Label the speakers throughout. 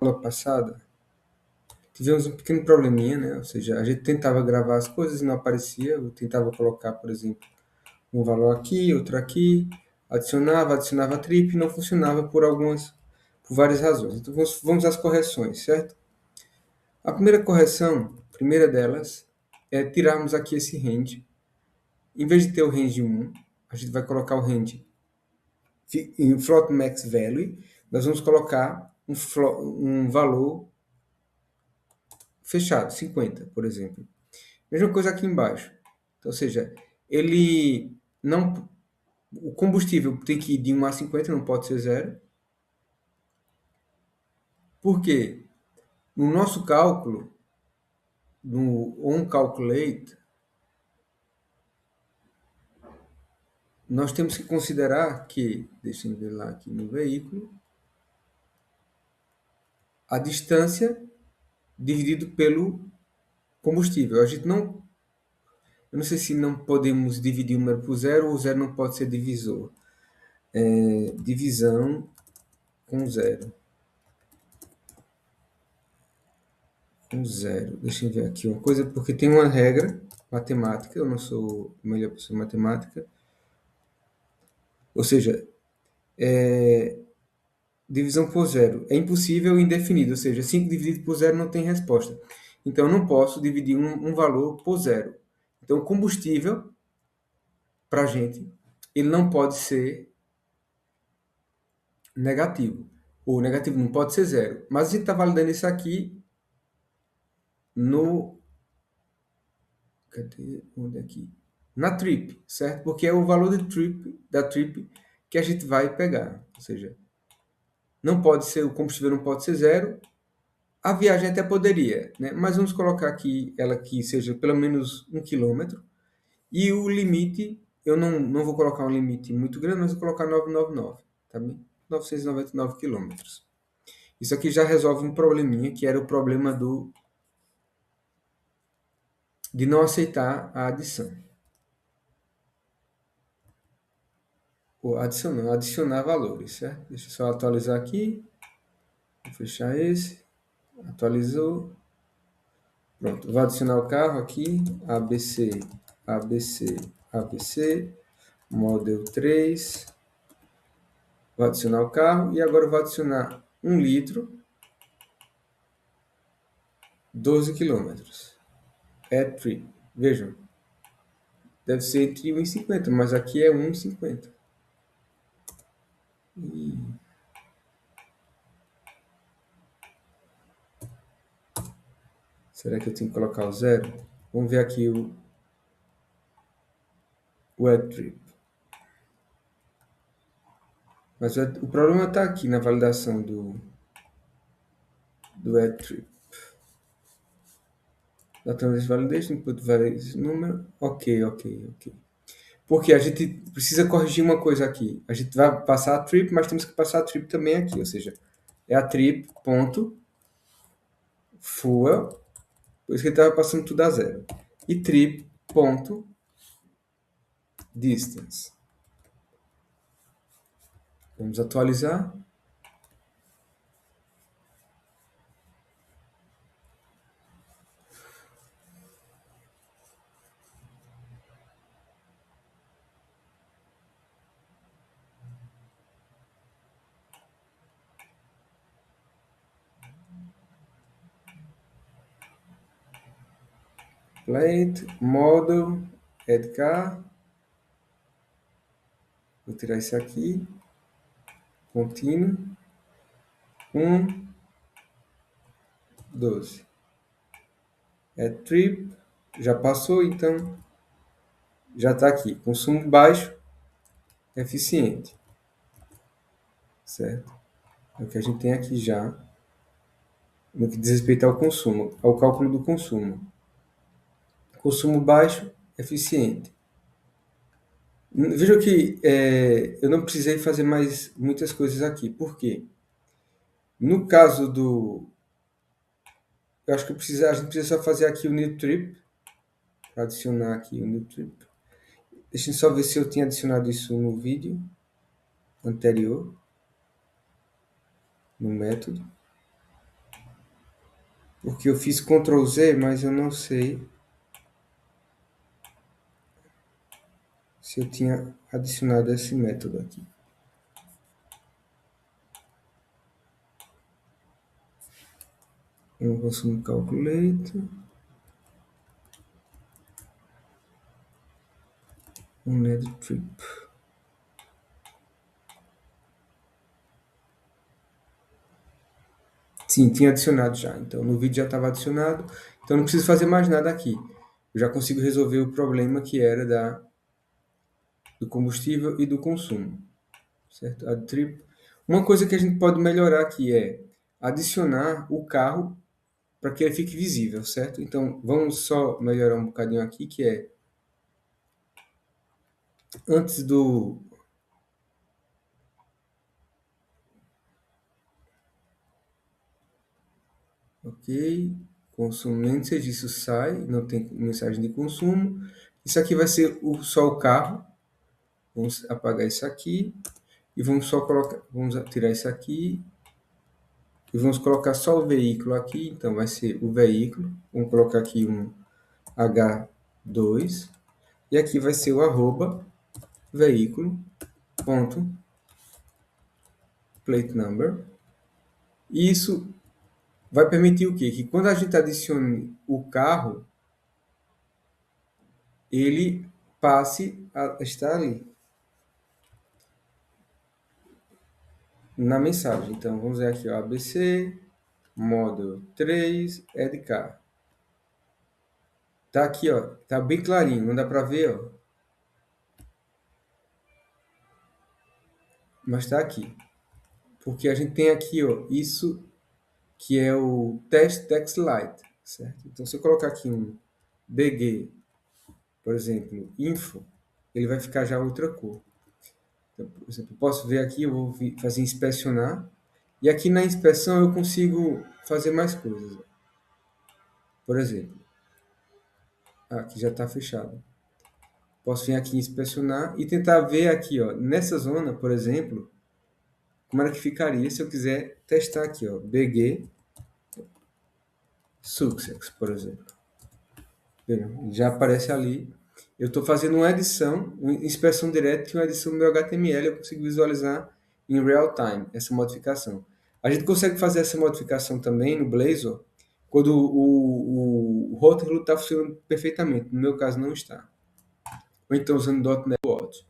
Speaker 1: aula passada, tivemos um pequeno probleminha, né? Ou seja, a gente tentava gravar as coisas e não aparecia. Eu tentava colocar, por exemplo, um valor aqui, outro aqui, adicionava a trip e não funcionava por várias razões. Então vamos às correções, certo? A primeira correção, a primeira delas, é tirarmos aqui esse range. Em vez de ter o range 1, a gente vai colocar o range em float max value, nós vamos colocar um valor fechado, 50, por exemplo. Mesma coisa aqui embaixo. Então, ou seja, ele não, o combustível tem que ir de 1 a 50, não pode ser 0. Por quê? No nosso cálculo, no onCalculate, nós temos que considerar que, deixa eu ver lá aqui no veículo, a distância dividido pelo combustível. A gente não, eu não sei se não podemos dividir o número por zero ou o zero não pode ser divisor. Divisão com zero. Com zero. Deixa eu ver aqui uma coisa, porque tem uma regra matemática, eu não sou a melhor pessoa em matemática. Ou seja, divisão por zero é impossível e indefinido, ou seja, 5 dividido por zero não tem resposta. Então, eu não posso dividir um valor por zero. Então, o combustível, para a gente, ele não pode ser negativo. O negativo não pode ser zero. Mas a gente está validando isso aqui no... Cadê? Onde é aqui? Na trip, certo? Porque é o valor da trip que a gente vai pegar. Ou seja, não pode ser, o combustível não pode ser zero. A viagem até poderia, né? Mas vamos colocar aqui ela que seja pelo menos 1 km. E o limite, eu não vou colocar um limite muito grande, mas vou colocar 999, tá bem? 999 quilômetros. Isso aqui já resolve um probleminha, que era o problema de não aceitar a adição. Ou adicionar valores, certo? Deixa eu só atualizar aqui. Vou fechar esse. Atualizou. Pronto, vou adicionar o carro aqui. ABC, ABC, ABC. Model 3. Vou adicionar o carro. E agora eu vou adicionar 1 litro. 12 quilômetros. Add trip. Vejam. Deve ser entre 1,50, mas aqui é 1,50. E... será que eu tenho que colocar o zero? Vamos ver aqui o add trip. Mas o problema está aqui na validação do add trip. Database validation, input validation número. Ok. Porque a gente precisa corrigir uma coisa aqui. A gente vai passar a trip, mas temos que passar a trip também aqui. Ou seja, é a trip.fuel. Por isso que ele estava passando tudo a zero. E trip.distance. Vamos atualizar. Plate, model, add car. Vou tirar isso aqui. Contínuo. 12. Add trip. Já passou, então já está aqui. Consumo baixo, eficiente. Certo? É o que a gente tem aqui já no que diz respeito ao consumo, ao cálculo do consumo. Consumo baixo, eficiente. Vejam que eu não precisei fazer mais muitas coisas aqui. Por quê? No caso do... eu acho que a gente precisa só fazer aqui o new trip. Adicionar aqui o new trip. Deixa eu só ver se eu tinha adicionado isso no vídeo anterior. No método. Porque eu fiz Ctrl Z, mas eu não sei se eu tinha adicionado esse método aqui. Um consumo calculator. Um net trip. Sim, tinha adicionado já. Então, no vídeo já estava adicionado. Então, não preciso fazer mais nada aqui. Eu já consigo resolver o problema que era do combustível e do consumo. Certo? Add trip. Uma coisa que a gente pode melhorar aqui é adicionar o carro para que ele fique visível, certo? Então, vamos só melhorar um bocadinho aqui, que é antes do... Ok, consumo serviço sai, não tem mensagem de consumo. Isso aqui vai ser só o carro. Vamos apagar isso aqui e vamos só colocar, vamos tirar isso aqui e vamos colocar só o veículo aqui. Então vai ser o veículo. Vamos colocar aqui um H2 e aqui vai ser o arroba veículo ponto plate number. E isso vai permitir o quê? Que quando a gente adicione o carro, ele passe a estar ali na mensagem. Então vamos ver aqui, ó, ABC Model 3 Add Car. Tá aqui, ó, tá bem clarinho, não dá para ver, ó, mas tá aqui. Porque a gente tem aqui, ó, isso que é o Test Text Light, certo? Então, se eu colocar aqui um BG, por exemplo, info, ele vai ficar já outra cor. Então, por exemplo, eu posso ver aqui, eu vou fazer inspecionar, e aqui na inspeção eu consigo fazer mais coisas. Por exemplo, aqui já está fechado. Posso vir aqui inspecionar e tentar ver aqui, ó, nessa zona, por exemplo, como era que ficaria se eu quiser testar aqui, ó, BG Success, por exemplo. Já aparece ali. Eu estou fazendo uma edição, uma inspeção direta e uma edição do meu HTML. Eu consigo visualizar em real time essa modificação. A gente consegue fazer essa modificação também no Blazor quando o Hot está funcionando perfeitamente. No meu caso, não está. Ou então usando .NET Core.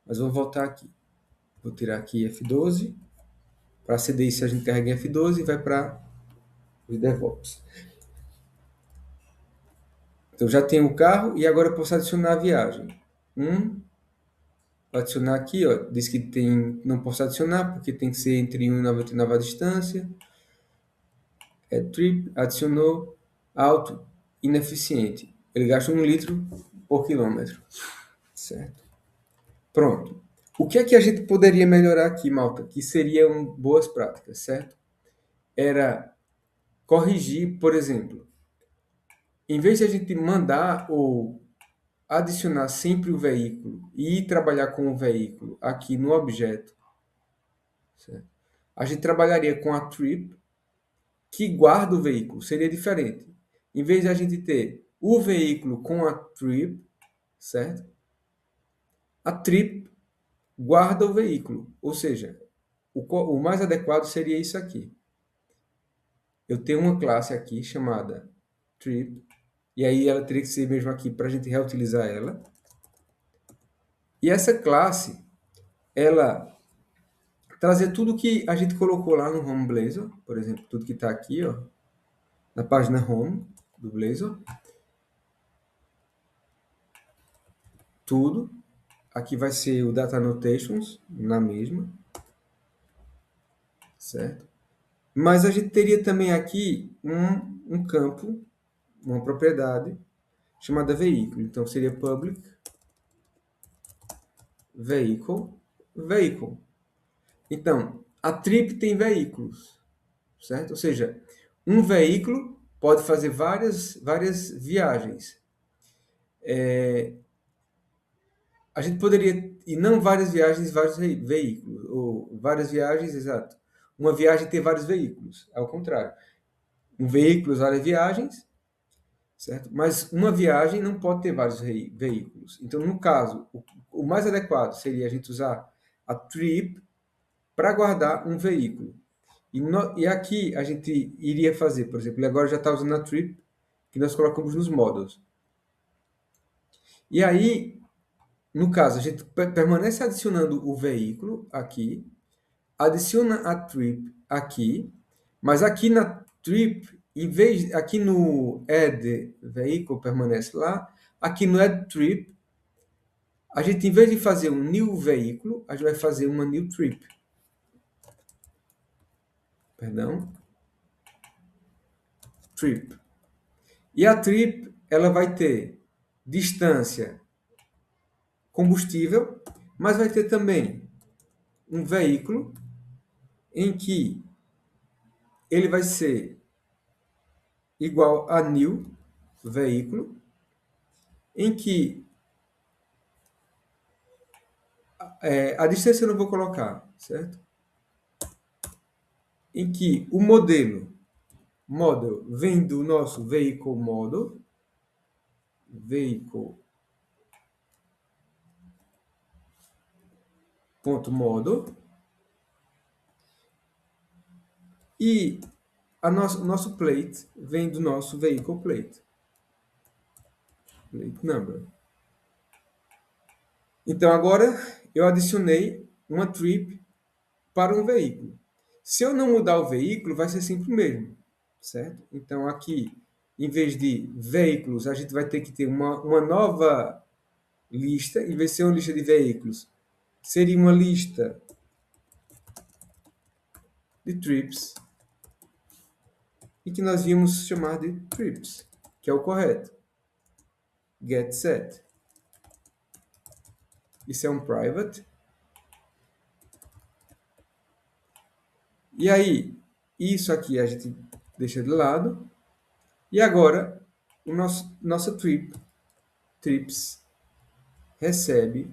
Speaker 1: Mas vou voltar aqui. Vou tirar aqui F12. Para CDI, se a gente carrega em F12 e vai para os DevOps. Então já tenho o carro e agora eu posso adicionar a viagem. Vou adicionar aqui, ó, diz que não posso adicionar porque tem que ser entre 1 e 99 a distância. Trip, adicionou, alto, ineficiente. Ele gasta 1 litro por quilômetro. Certo? Pronto. O que é que a gente poderia melhorar aqui, malta? Que seriam boas práticas, certo? Era corrigir, por exemplo, em vez de a gente mandar ou adicionar sempre o veículo e ir trabalhar com o veículo aqui no objeto, certo? A gente trabalharia com a trip que guarda o veículo, seria diferente. Em vez de a gente ter o veículo com a trip, certo? A trip guarda o veículo, ou seja, o mais adequado seria isso aqui. Eu tenho uma classe aqui chamada trip, e aí ela teria que ser mesmo aqui para a gente reutilizar ela. E essa classe, ela trazer tudo que a gente colocou lá no Home Blazor, por exemplo, tudo que está aqui, ó, na página Home do Blazor. Tudo. Aqui vai ser o Data Annotations, na mesma. Certo? Mas a gente teria também aqui um campo, uma propriedade, chamada veículo. Então, seria public vehicle, vehicle. Então, a trip tem veículos, certo? Ou seja, um veículo pode fazer várias viagens. A gente poderia, e não várias viagens, vários veículos, ou várias viagens, exato. Uma viagem ter vários veículos, ao contrário. Um veículo, várias viagens, certo? Mas uma viagem não pode ter vários veículos. Então, no caso, o mais adequado seria a gente usar a trip para guardar um veículo. E aqui a gente iria fazer, por exemplo, ele agora já está usando a trip que nós colocamos nos models. E aí, no caso, a gente permanece adicionando o veículo aqui, adiciona a trip aqui, mas aqui na trip, em vez aqui no add vehicle permanece lá, aqui no add trip, a gente em vez de fazer um new veículo, a gente vai fazer uma new trip. Perdão, trip. E a trip, ela vai ter distância, combustível, mas vai ter também um veículo em que ele vai ser igual a new veículo, em que a distância eu não vou colocar, certo? Em que o model vem do nosso vehicle model, vehicle.model, e nosso plate vem do nosso vehicle plate number. Então agora eu adicionei uma trip para um veículo. Se eu não mudar o veículo, vai ser sempre o mesmo, certo? Então aqui, em vez de veículos, a gente vai ter que ter uma nova lista, em vez de ser uma lista de veículos, seria uma lista de trips, e que nós íamos chamar de trips, que é o correto. Get set. Isso é um private. E aí, isso aqui a gente deixa de lado. E agora, nossa trips recebe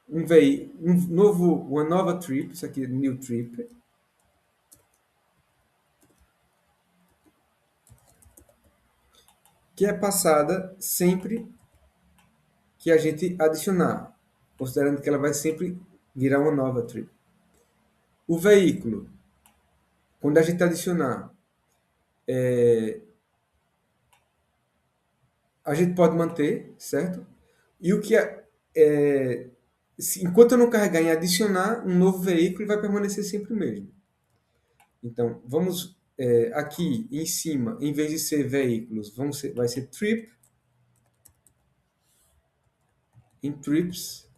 Speaker 1: uma nova trip, isso aqui é new trip, que é passada sempre que a gente adicionar, considerando que ela vai sempre virar uma nova trip. O veículo, quando a gente adicionar, a gente pode manter, certo? E o que enquanto eu não carregar em adicionar um novo veículo, vai permanecer sempre o mesmo. Então, vamos aqui em cima, em vez de ser veículos, vai ser trip, em trips.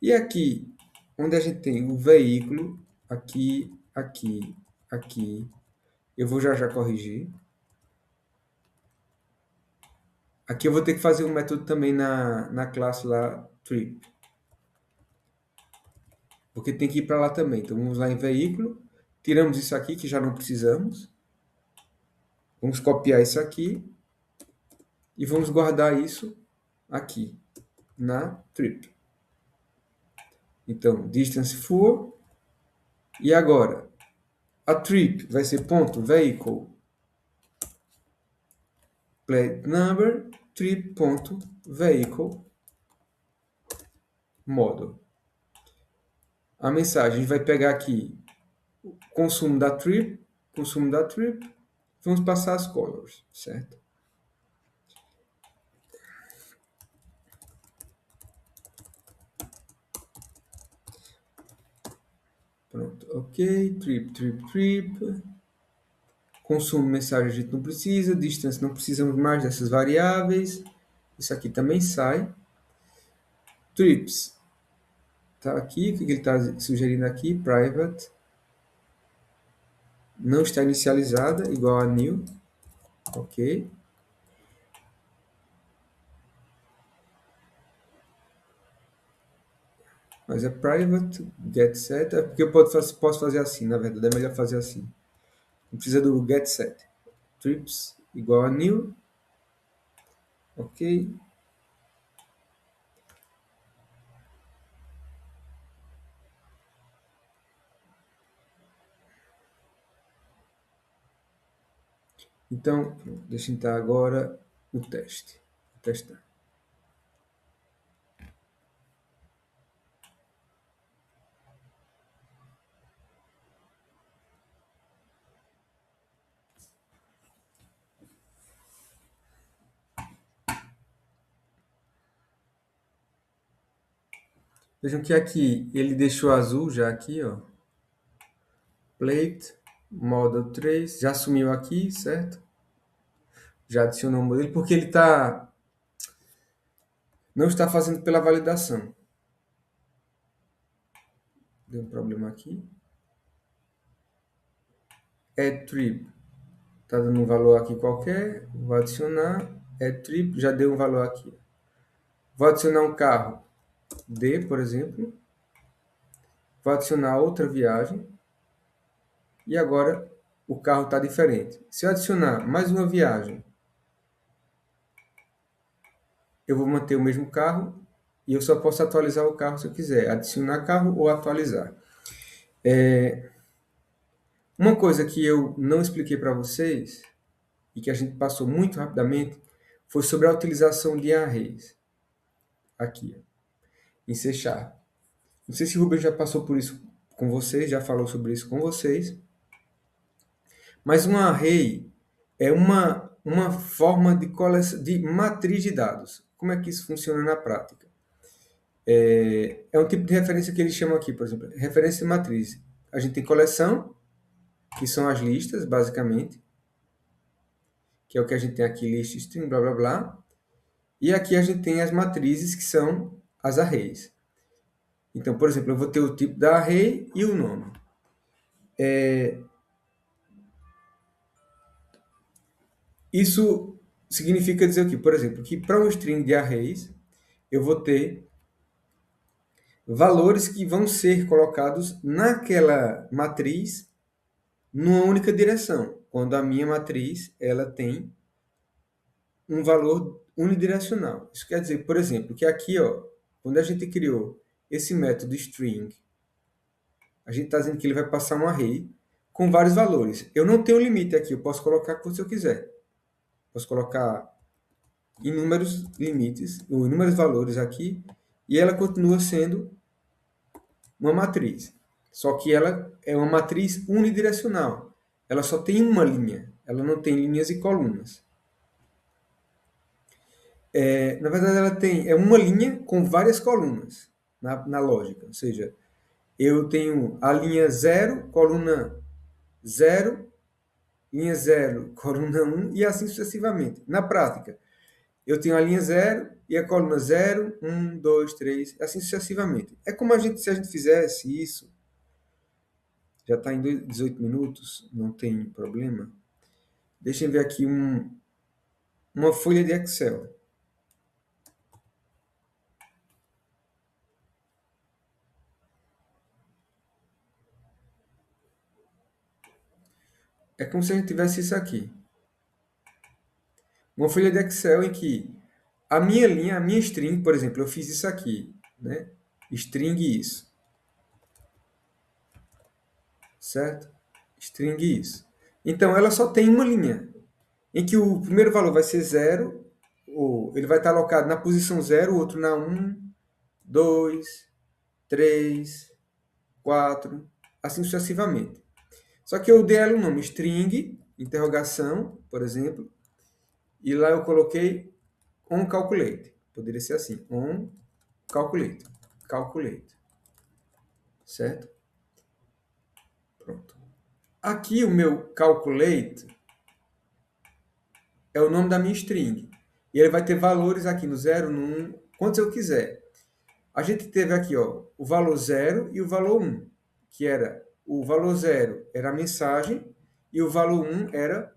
Speaker 1: E aqui, onde a gente tem o veículo, aqui, aqui, aqui, eu vou já corrigir. Aqui eu vou ter que fazer um método também na classe lá, trip. Porque tem que ir para lá também. Então vamos lá em veículo, tiramos isso aqui que já não precisamos. Vamos copiar isso aqui e vamos guardar isso aqui na trip. Então, distance for, e agora a trip vai ser ponto vehicle plate number trip ponto vehicle model. A mensagem a gente vai pegar aqui consumo da trip, vamos passar as colors, certo? Pronto, ok, trip. Consumo mensagem a gente não precisa, distância não precisamos mais dessas variáveis. Isso aqui também sai. Trips, tá aqui, o que ele está sugerindo aqui? Private. Não está inicializada, igual a new. Ok. Mas é private, get set, é porque eu posso fazer assim, na verdade, é melhor fazer assim. Não precisa do get set. Trips igual a new. Ok. Então, deixa eu entrar agora o teste. Vou testar. Vejam que aqui ele deixou azul já aqui, ó. Plate, Model 3, já sumiu aqui, certo? Já adicionou o modelo, porque ele não está fazendo pela validação. Deu um problema aqui. Add trip. Está dando um valor aqui qualquer. Vou adicionar. Add trip, já deu um valor aqui. Vou adicionar um carro D, por exemplo. Vou adicionar outra viagem. E agora o carro está diferente. Se eu adicionar mais uma viagem, eu vou manter o mesmo carro e eu só posso atualizar o carro se eu quiser. Adicionar carro ou atualizar. Uma coisa que eu não expliquei para vocês e que a gente passou muito rapidamente foi sobre a utilização de arrays. Aqui, ó, em C Sharp. Não sei se o Rubens já passou por isso com vocês, já falou sobre isso com vocês. Mas um array é uma forma de coleção, de matriz de dados. Como é que isso funciona na prática? É um tipo de referência que eles chamam aqui, por exemplo, referência de matriz. A gente tem coleção, que são as listas, basicamente, que é o que a gente tem aqui, list, string, blá, blá, blá. E aqui a gente tem as matrizes, que são as arrays. Então, por exemplo, eu vou ter o tipo da array e o nome. Isso significa dizer o quê? Por exemplo, que para um string de arrays, eu vou ter valores que vão ser colocados naquela matriz numa única direção, quando a minha matriz ela tem um valor unidirecional. Isso quer dizer, por exemplo, que aqui, ó, quando a gente criou esse método string, a gente está dizendo que ele vai passar um array com vários valores. Eu não tenho limite aqui, eu posso colocar quanto eu quiser. Posso colocar inúmeros limites, ou inúmeros valores aqui, e ela continua sendo uma matriz. Só que ela é uma matriz unidirecional. Ela só tem uma linha, ela não tem linhas e colunas. Na verdade, ela tem uma linha com várias colunas na lógica. Ou seja, eu tenho a linha 0, coluna 0, linha 0, coluna 1 e assim sucessivamente. Na prática, eu tenho a linha 0 e a coluna 0, 1, 2, 3, assim sucessivamente. É como se a gente fizesse isso, já está em 18 minutos, não tem problema. Deixa eu ver aqui uma folha de Excel. É como se a gente tivesse isso aqui. Uma folha de Excel em que a minha linha, a minha string, por exemplo, eu fiz isso aqui, né? String isso. Certo? String isso. Então, ela só tem uma linha, em que o primeiro valor vai ser 0, ou ele vai estar alocado na posição 0, o outro na 1, 2, 3, 4, assim sucessivamente. Só que eu dei ela o nome string, interrogação, por exemplo, e lá eu coloquei onCalculate. Poderia ser assim, onCalculate. Calculate. Certo? Pronto. Aqui o meu calculate é o nome da minha string. E ele vai ter valores aqui no 0, no 1, quantos eu quiser. A gente teve aqui, ó, o valor 0 e o valor 1, que era o valor 0 era a mensagem e o valor 1 era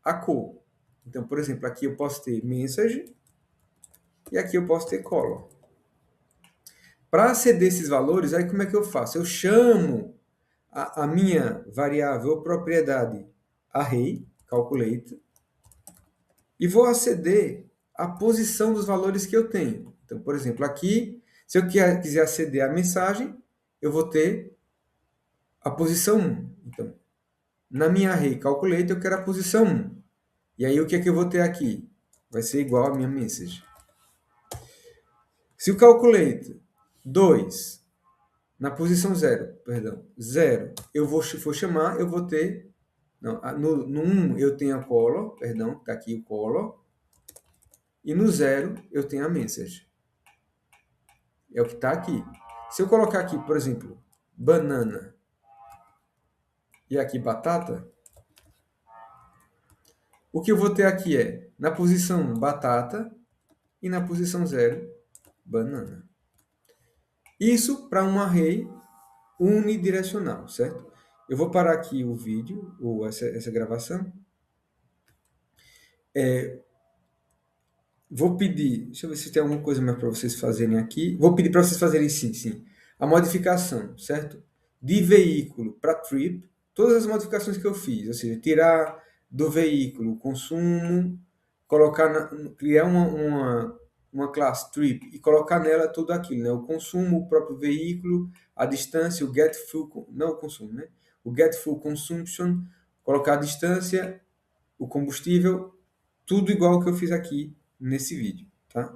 Speaker 1: a cor. Então, por exemplo, aqui eu posso ter message e aqui eu posso ter color. Para aceder esses valores, aí como é que eu faço? Eu chamo a minha variável ou propriedade array, calculate, e vou aceder à posição dos valores que eu tenho. Então, por exemplo, aqui, se eu quiser aceder à mensagem, eu vou ter a posição 1. Então, na minha array calculate, eu quero a posição 1. E aí o que é que eu vou ter aqui? Vai ser igual a minha message. Se o calculate 2 na posição 0, perdão, 0, eu for chamar, eu vou ter... Não, no 1 eu tenho a color, perdão, está aqui o color. E no 0 eu tenho a message. É o que está aqui. Se eu colocar aqui, por exemplo, banana e aqui batata, o que eu vou ter aqui é, na posição batata e na posição 0, banana. Isso para um array unidirecional, certo? Eu vou parar aqui o vídeo, ou essa gravação. Vou pedir, deixa eu ver se tem alguma coisa mais para vocês fazerem aqui. Vou pedir para vocês fazerem sim, a modificação, certo? De veículo para trip, todas as modificações que eu fiz, ou seja, tirar do veículo o consumo, criar uma classe trip e colocar nela tudo aquilo, né? O consumo, o próprio veículo, a distância, o get full, não o consumo, né? O get full consumption, colocar a distância, o combustível, tudo igual que eu fiz aqui nesse vídeo, tá?